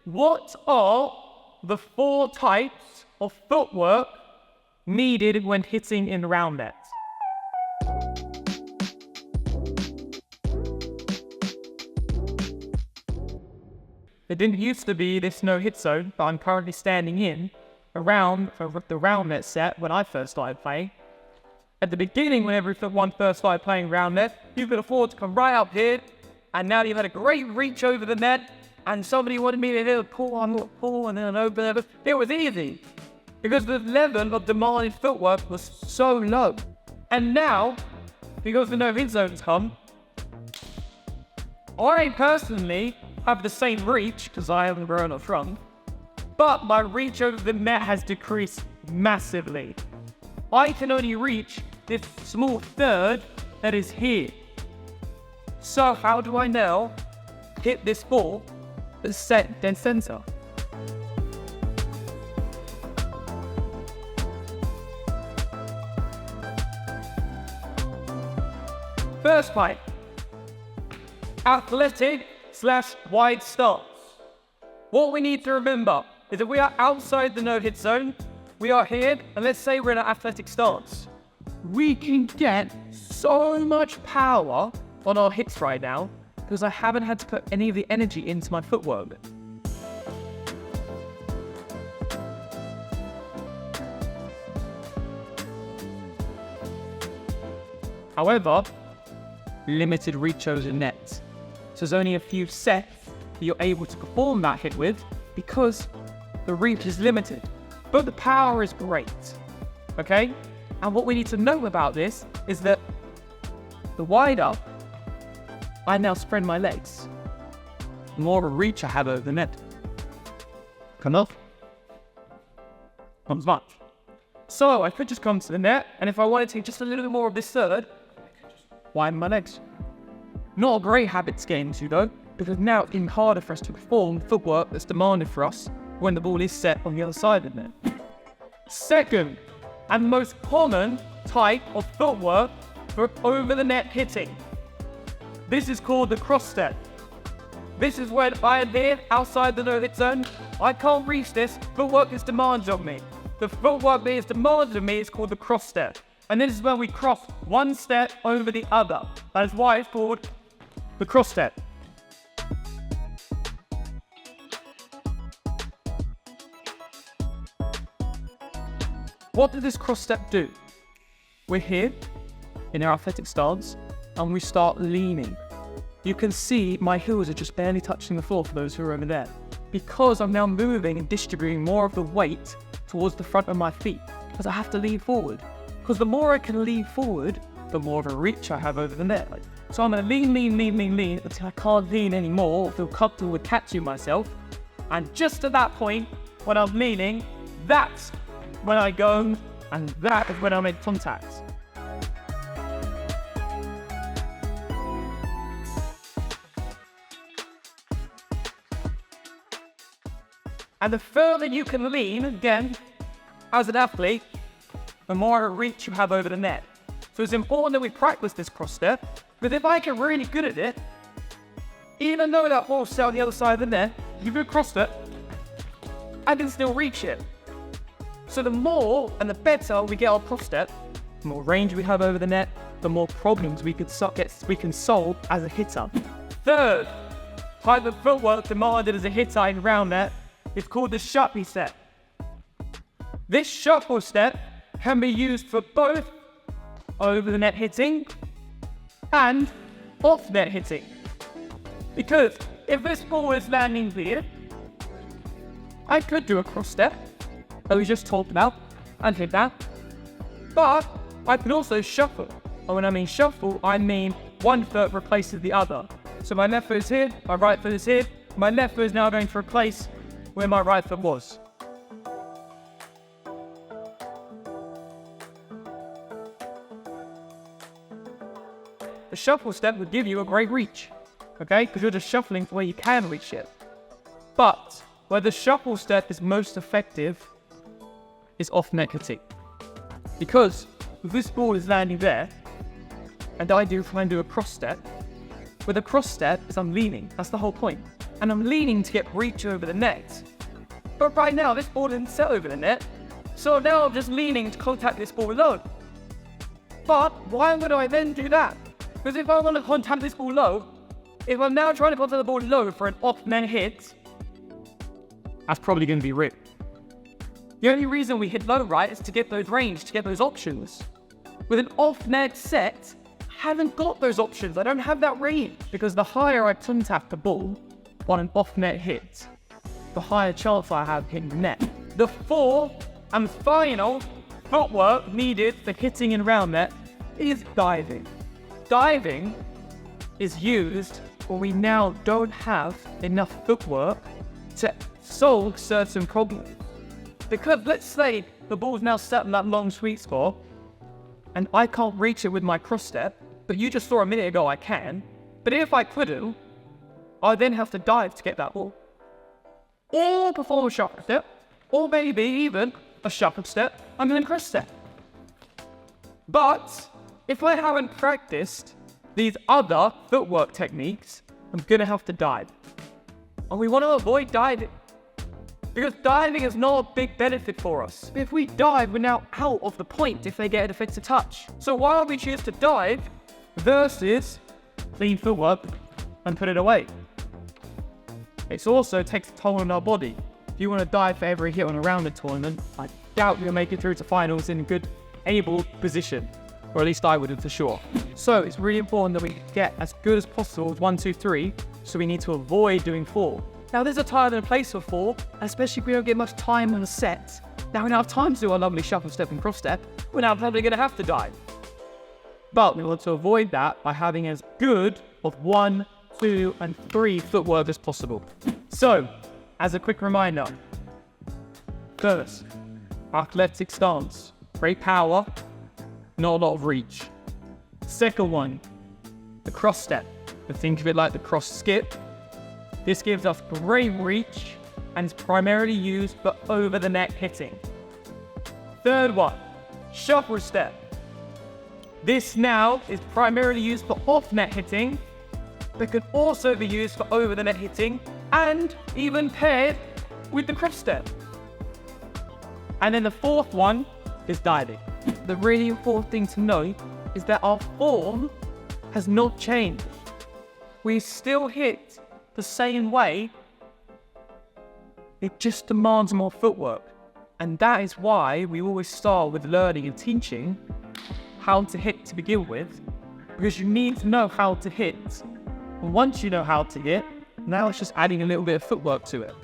What are the 4 types of footwork needed when hitting in Roundnet? There didn't used to be this no-hit zone that I'm currently standing in around for the Roundnet set when I first started playing. At the beginning, when everyone first started playing Roundnet, you could afford to come right up here, and now you've had a great reach over the net, and somebody wanted me to hit a pull, and then an open. It was easy, because the level of demanded footwork was so low. And now, because the no-hit zones come, I personally have the same reach, because I haven't grown up front, but my reach over the net has decreased massively. I can only reach this small third that is here. So how do I now hit this ball that's set dead center? First point, athletic/wide stance. What we need to remember is that we are outside the no-hit zone. We are here, and let's say we're in an athletic stance. We can get so much power on our hits right now because I haven't had to put any of the energy into my footwork. However, limited reach over the net. So there's only a few sets that you're able to perform that hit with because the reach is limited. But the power is great, okay? And what we need to know about this is that the wider I now spread my legs, the more of a reach I have over the net. Enough? Not as much. So I could just come to the net, and if I wanted to just a little bit more of this third, I could just widen my legs. Not a great habit to get into though, because now it's getting harder for us to perform footwork that's demanded for us when the ball is set on the other side of the net. Second, and most common type of footwork for over the net hitting. This is called the cross step. This is when I am here outside the no-hit zone. I can't reach this, footwork is demanded of me. The footwork that is demanded of me is called the cross step. And this is when we cross one step over the other. That is why it's called the cross step. What does this cross step do? We're here in our athletic stance and we start leaning. You can see my heels are just barely touching the floor for those who are over there because I'm now moving and distributing more of the weight towards the front of my feet because I have to lean forward. Because the more I can lean forward, the more of a reach I have over the net. So I'm going to lean until I can't lean anymore or feel comfortable with catching myself. And just at that point, when I'm leaning, that's when I go, and that is when I make contact. And the further you can lean, again, as an athlete, the more reach you have over the net. So it's important that we practice this cross step, because if I get really good at it, even though that ball's set on the other side of the net, you do a cross step, I can still reach it. So the more and the better we get our cross step, the more range we have over the net, the more problems we can solve as a hitter. Third type of footwork demanded as a hitter in Roundnet is called the shuffle step. This shuffle step can be used for both over the net hitting and off net hitting. Because if this ball is landing here, I could do a cross step that we just talked about and hit that. But I can also shuffle. And when I mean shuffle, I mean one foot replaces the other. So my left foot is here, my right foot is here. My left foot is now going to replace where my right foot was. The shuffle step would give you a great reach, okay? Because you're just shuffling where you can reach it. But where the shuffle step is most effective is off net hitting. Because if this ball is landing there, and I try and do a cross step, with a cross step is I'm leaning. That's the whole point. and I'm leaning to get reach over the net. But right now, this ball didn't set over the net, so now I'm just leaning to contact this ball low. But why would I then do that? Because if I want to contact this ball low, if I'm now trying to contact the ball low for an off-net hit, that's probably going to be ripped. The only reason we hit low, right, is to get those range, to get those options. With an off-net set, I haven't got those options. I don't have that range. Because the higher I contact the ball on an off-net hit, the higher chance I have hitting the net. The fourth and final footwork needed for hitting in Roundnet is diving. Diving is used when we now don't have enough footwork to solve certain problems. Because let's say the ball's now set in that long sweet spot and I can't reach it with my cross step, but you just saw a minute ago I can. But if I couldn't, I then have to dive to get that ball. Or perform a shuffle step, or maybe even a shuffle step and then cross step. But if I haven't practiced these other footwork techniques, I'm gonna have to dive. And we want to avoid diving, because diving is not a big benefit for us. If we dive, we're now out of the point if they get a defensive touch. So why would we choose to dive versus clean footwork and put it away? It also takes a toll on our body. If you want to dive for every hit on a Roundnet tournament, I doubt you'll make it through to finals in a good, able position. Or at least I would for sure. So it's really important that we get as good as possible with 1, 2, 3, so we need to avoid doing 4. Now there's a time and a place for 4, especially if we don't get much time on a set. Now we don't have time to do our lovely shuffle step and cross step, we're now probably going to have to dive. But we want to avoid that by having as good of 1, 2, and 3 footwork as possible. So, as a quick reminder, first, athletic stance, great power, not a lot of reach. Second one, the cross step. But think of it like the cross skip. This gives us great reach and is primarily used for over the net hitting. Third one, shuffle step. This now is primarily used for off net hitting, but can also be used for over the net hitting and even paired with the cross step. And then the fourth one is diving. The really important thing to note is that our form has not changed. We still hit the same way, it just demands more footwork. And that is why we always start with learning and teaching how to hit to begin with, because you need to know how to hit. And once you know how to hit, now it's just adding a little bit of footwork to it.